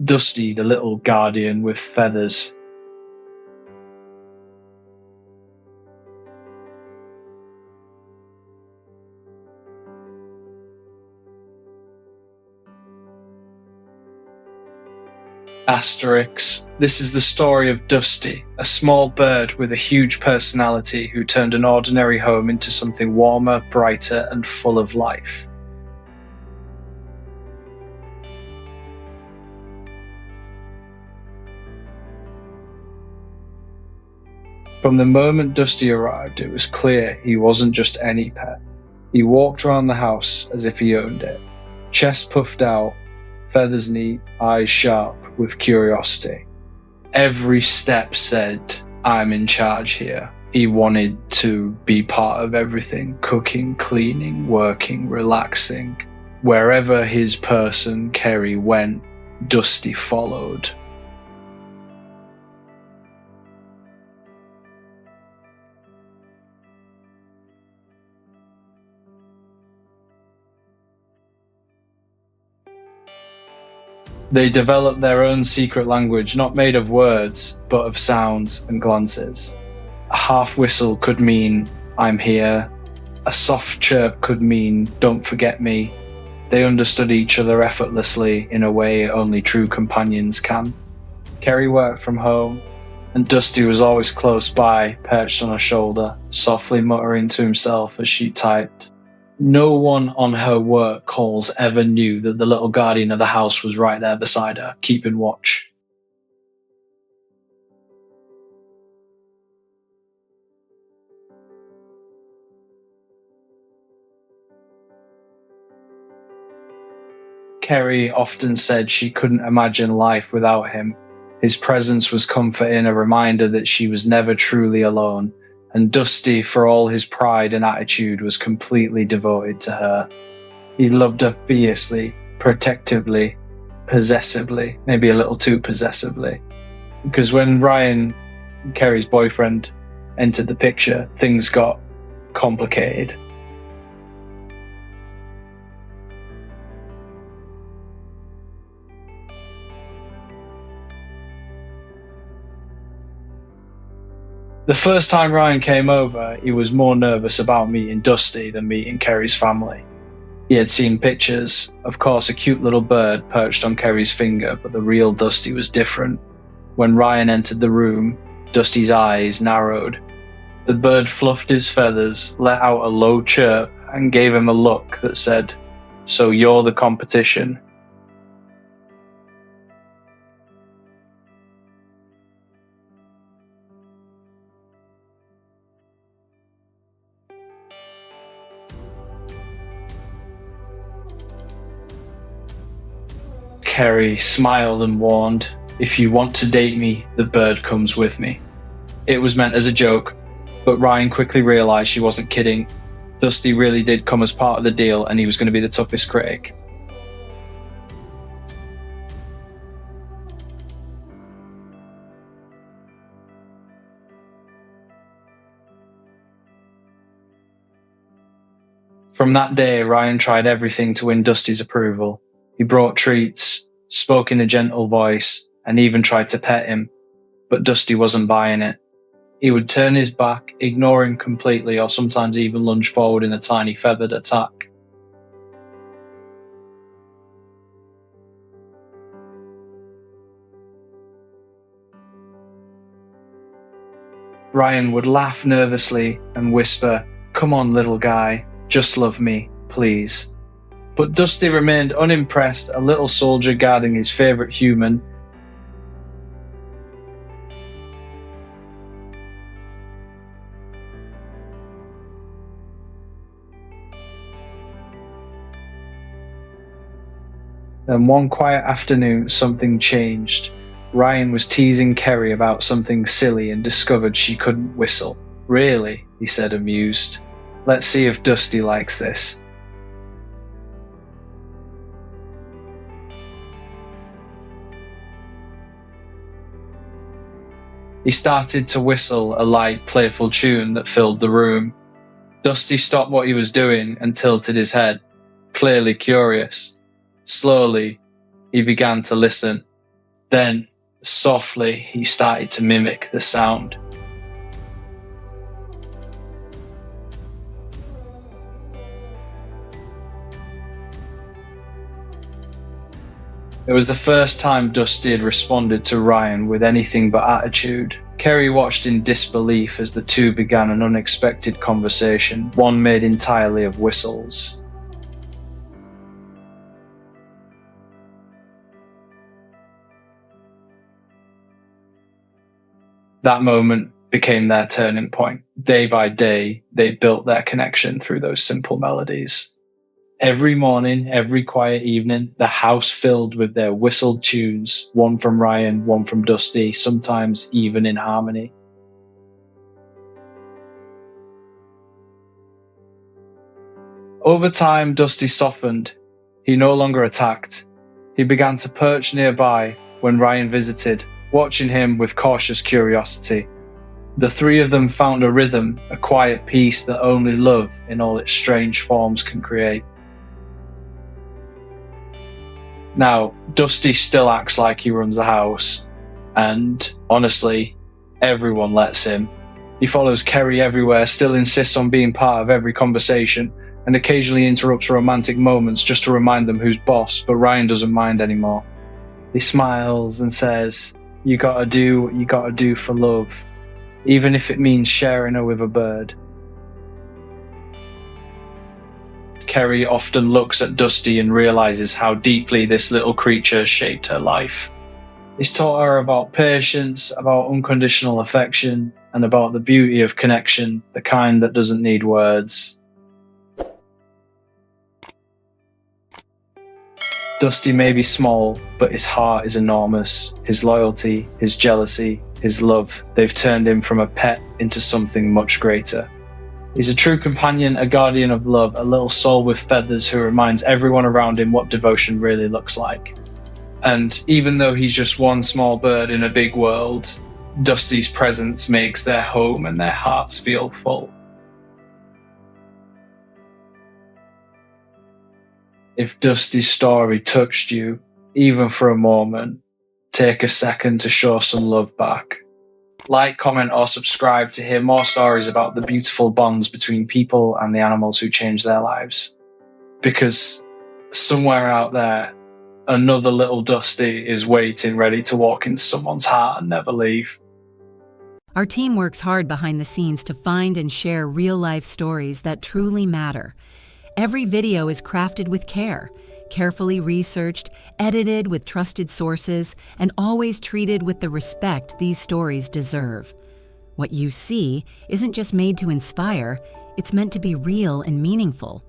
Dusty, the little guardian with feathers. Asterix. This is the story of Dusty, a small bird with a huge personality who turned an ordinary home into something warmer, brighter, and full of life. From the moment Dusty arrived, it was clear he wasn't just any pet. He walked around the house as if he owned it, chest puffed out, feathers neat, eyes sharp with curiosity. Every step said, "I'm in charge here." He wanted to be part of everything, cooking, cleaning, working, relaxing. Wherever his person, Kerri, went, Dusty followed. They developed their own secret language, not made of words, but of sounds and glances. A half whistle could mean, "I'm here." A soft chirp could mean, "Don't forget me." They understood each other effortlessly in a way only true companions can. Kerri worked from home, and Dusty was always close by, perched on her shoulder, softly muttering to himself as she typed. No one on her work calls ever knew that the little guardian of the house was right there beside her, keeping watch. Kerri often said she couldn't imagine life without him. His presence was comforting, a reminder that she was never truly alone, and Dusty, for all his pride and attitude, was completely devoted to her. He loved her fiercely, protectively, possessively, maybe a little too possessively. Because when Ryan, Kerri's boyfriend, entered the picture, things got complicated. The first time Ryan came over, he was more nervous about meeting Dusty than meeting Kerri's family. He had seen pictures, of course a cute little bird perched on Kerri's finger, but the real Dusty was different. When Ryan entered the room, Dusty's eyes narrowed. The bird fluffed his feathers, let out a low chirp, and gave him a look that said, "So you're the competition." Kerri smiled and warned, "If you want to date me, the bird comes with me." It was meant as a joke, but Ryan quickly realized she wasn't kidding. Dusty really did come as part of the deal, and he was going to be the toughest critic. From that day, Ryan tried everything to win Dusty's approval. He brought treats, spoke in a gentle voice, and even tried to pet him, but Dusty wasn't buying it. He would turn his back, ignore him completely, or sometimes even lunge forward in a tiny feathered attack. Ryan would laugh nervously and whisper, "Come on, little guy, just love me, please." But Dusty remained unimpressed, a little soldier guarding his favorite human. Then one quiet afternoon, something changed. Ryan was teasing Kerri about something silly and discovered she couldn't whistle. "Really?" he said, amused. "Let's see if Dusty likes this." He started to whistle a light, playful tune that filled the room. Dusty stopped what he was doing and tilted his head, clearly curious. Slowly, he began to listen. Then, softly, he started to mimic the sound. It was the first time Dusty had responded to Ryan with anything but attitude. Kerri watched in disbelief as the two began an unexpected conversation, one made entirely of whistles. That moment became their turning point. Day by day, they built their connection through those simple melodies. Every morning, every quiet evening, the house filled with their whistled tunes, one from Ryan, one from Dusty, sometimes even in harmony. Over time, Dusty softened. He no longer attacked. He began to perch nearby when Ryan visited, watching him with cautious curiosity. The three of them found a rhythm, a quiet peace that only love in all its strange forms can create. Now, Dusty still acts like he runs the house, and honestly, everyone lets him. He follows Kerri everywhere, still insists on being part of every conversation, and occasionally interrupts romantic moments just to remind them who's boss, but Ryan doesn't mind anymore. He smiles and says, "You gotta do what you gotta do for love, even if it means sharing her with a bird." Kerri often looks at Dusty and realizes how deeply this little creature shaped her life. He's taught her about patience, about unconditional affection, and about the beauty of connection, the kind that doesn't need words. Dusty may be small, but his heart is enormous. His loyalty, his jealousy, his love, they've turned him from a pet into something much greater. He's a true companion, a guardian of love, a little soul with feathers who reminds everyone around him what devotion really looks like. And even though he's just one small bird in a big world, Dusty's presence makes their home and their hearts feel full. If Dusty's story touched you, even for a moment, take a second to show some love back. Like, comment, or subscribe to hear more stories about the beautiful bonds between people and the animals who change their lives. Because somewhere out there, another little Dusty is waiting, ready to walk into someone's heart and never leave. Our team works hard behind the scenes to find and share real-life stories that truly matter. Every video is crafted with care, carefully researched, edited with trusted sources, and always treated with the respect these stories deserve. What you see isn't just made to inspire, it's meant to be real and meaningful.